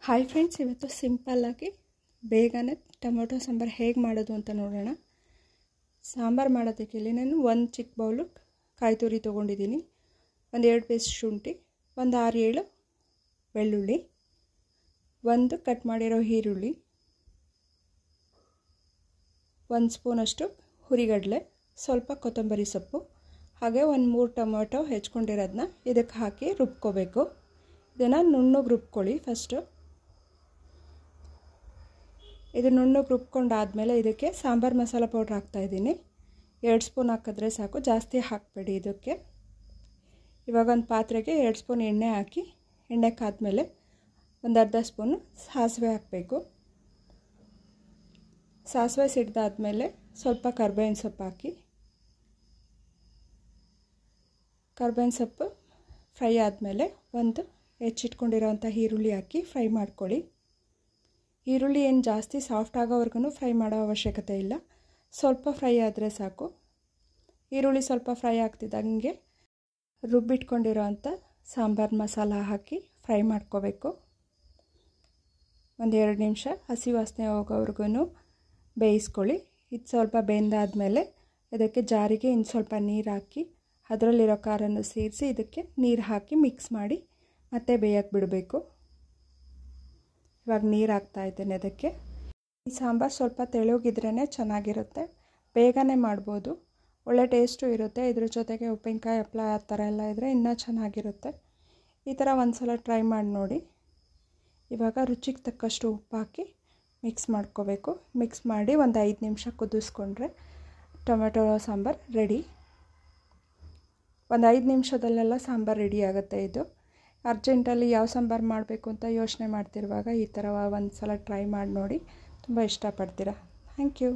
Hi friends, ಇವತ್ತು ಸಿಂಪಲ್ಲಾಗಿ ಬೇಗನೆ ಟೊಮೊಟೊ ಸಾಂಬಾರು ಹೇಗೆ ಮಾಡೋದು ಅಂತ ನೋಡೋಣ. ಸಾಂಬಾರು ಮಾಡೋದಕ್ಕೆ ಇಲ್ಲಿ ನಾನು ಒಂದು ಚಿಕ್ಕ ಬೌಲು ಕಾಯಿ ತುರಿ ತೊಗೊಂಡಿದ್ದೀನಿ, ಒಂದು 2 ಪೀಸ್ ಶುಂಠಿ, ಒಂದು 6-7 ಬೆಳ್ಳುಳ್ಳಿ, ಒಂದು ಕಟ್ ಮಾಡಿರೋ ಈರುಳ್ಳಿ, 1 ಸ್ಪೂನಷ್ಟು ಹುರಿಗಡಲೆ, ಸ್ವಲ್ಪ ಕೊತ್ತಂಬರಿ ಸೊಪ್ಪು, ಹಾಗೆ ಒಂದು 3 ಟೊಮೊಟೊ ಹೆಚ್ಕೊಂಡಿರೋದನ್ನ ಇದಕ್ಕೆ ಹಾಕಿ ರುಬ್ಕೋಬೇಕು. ಇದನ್ನು ನುಣ್ಣಗೆ ರುಬ್ಕೊಳ್ಳಿ. ಫಸ್ಟು ಇದು ನುಣ್ಣಗೆ ರುಬ್ಕೊಂಡಾದಮೇಲೆ ಇದಕ್ಕೆ ಸಾಂಬಾರು ಮಸಾಲ ಪೌಡ್ರ್ ಹಾಕ್ತಾಯಿದ್ದೀನಿ. 2 ಸ್ಪೂನ್ ಹಾಕಿದ್ರೆ ಸಾಕು, ಜಾಸ್ತಿ ಹಾಕಬೇಡಿ ಇದಕ್ಕೆ. ಇವಾಗ ಒಂದು ಪಾತ್ರೆಗೆ 2 ಸ್ಪೂನ್ ಎಣ್ಣೆ ಹಾಕಿ, ಎಣ್ಣೆ ಕಾದ್ಮೇಲೆ ಒಂದು ಅರ್ಧ ಸ್ಪೂನು ಸಾಸಿವೆ ಹಾಕಬೇಕು. ಸಾಸಿವೆ ಸಿಡ್ದಾದ್ಮೇಲೆ ಸ್ವಲ್ಪ ಕರ್ಬೇವಿನ ಸೊಪ್ಪು ಹಾಕಿ, ಕರ್ಬೇವಿನ ಸೊಪ್ಪು ಫ್ರೈ ಆದಮೇಲೆ ಒಂದು ಹೆಚ್ಚಿಟ್ಕೊಂಡಿರೋವಂಥ ಈರುಳ್ಳಿ ಹಾಕಿ ಫ್ರೈ ಮಾಡ್ಕೊಳ್ಳಿ. ಈರುಳ್ಳಿ ಏನು ಜಾಸ್ತಿ ಸಾಫ್ಟ್ ಆಗೋವರೆಗೂ ಫ್ರೈ ಮಾಡೋ ಅವಶ್ಯಕತೆ ಇಲ್ಲ, ಸ್ವಲ್ಪ ಫ್ರೈ ಆದರೆ ಸಾಕು. ಈರುಳ್ಳಿ ಸ್ವಲ್ಪ ಫ್ರೈ ಆಗ್ತಿದ್ದಂಗೆ ರುಬ್ಬಿಟ್ಕೊಂಡಿರೋವಂಥ ಸಾಂಬಾರು ಮಸಾಲ ಹಾಕಿ ಫ್ರೈ ಮಾಡ್ಕೋಬೇಕು. ಒಂದು 2 ನಿಮಿಷ ಹಸಿ ವಾಸನೆ ಹೋಗೋವರೆಗೂ ಬೇಯಿಸ್ಕೊಳ್ಳಿ. ಇದು ಸ್ವಲ್ಪ ಬೆಂದಾದಮೇಲೆ ಇದಕ್ಕೆ ಜಾರಿಗೆ ಇನ್ನು ಸ್ವಲ್ಪ ನೀರು ಹಾಕಿ, ಅದರಲ್ಲಿರೋ ಖಾರನ್ನು ಸೇರಿಸಿ ಇದಕ್ಕೆ ನೀರು ಹಾಕಿ ಮಿಕ್ಸ್ ಮಾಡಿ ಮತ್ತೆ ಬೇಯಕ್ಕೆ ಬಿಡಬೇಕು. ಇವಾಗ ನೀರು ಹಾಕ್ತಾಯಿದ್ದೇನೆ ಅದಕ್ಕೆ. ಈ ಸಾಂಬಾರು ಸ್ವಲ್ಪ ತೆಳುಗಿದ್ರೇ ಚೆನ್ನಾಗಿರುತ್ತೆ, ಬೇಗನೆ ಮಾಡ್ಬೋದು, ಒಳ್ಳೆ ಟೇಸ್ಟು ಇರುತ್ತೆ. ಇದ್ರ ಜೊತೆಗೆ ಉಪ್ಪಿನಕಾಯಿ ಹಪ್ಪಳ ಆ ಥರ ಎಲ್ಲ ಇದ್ದರೆ ಇನ್ನೂ ಚೆನ್ನಾಗಿರುತ್ತೆ. ಈ ಥರ ಒಂದು ಸಲ ಟ್ರೈ ಮಾಡಿ ನೋಡಿ. ಇವಾಗ ರುಚಿಗೆ ತಕ್ಕಷ್ಟು ಉಪ್ಪು ಹಾಕಿ ಮಿಕ್ಸ್ ಮಾಡ್ಕೋಬೇಕು. ಮಿಕ್ಸ್ ಮಾಡಿ ಒಂದು 5 ನಿಮಿಷ ಕುದಿಸ್ಕೊಂಡ್ರೆ ಟೊಮೆಟೊ ಸಾಂಬಾರು ರೆಡಿ. ಒಂದು 5 ನಿಮಿಷದಲ್ಲೆಲ್ಲ ಸಾಂಬಾರು ರೆಡಿ ಆಗುತ್ತೆ. ಇದು ಅರ್ಜೆಂಟಲ್ಲಿ ಯಾವ ಸಾಂಬಾರು ಮಾಡಬೇಕು ಅಂತ ಯೋಚನೆ ಮಾಡ್ತಿರುವಾಗ ಈ ಥರ ಒಂದು ಸಲ ಟ್ರೈ ಮಾಡಿ ನೋಡಿ, ತುಂಬ ಇಷ್ಟಪಡ್ತೀರಾ. Thank you.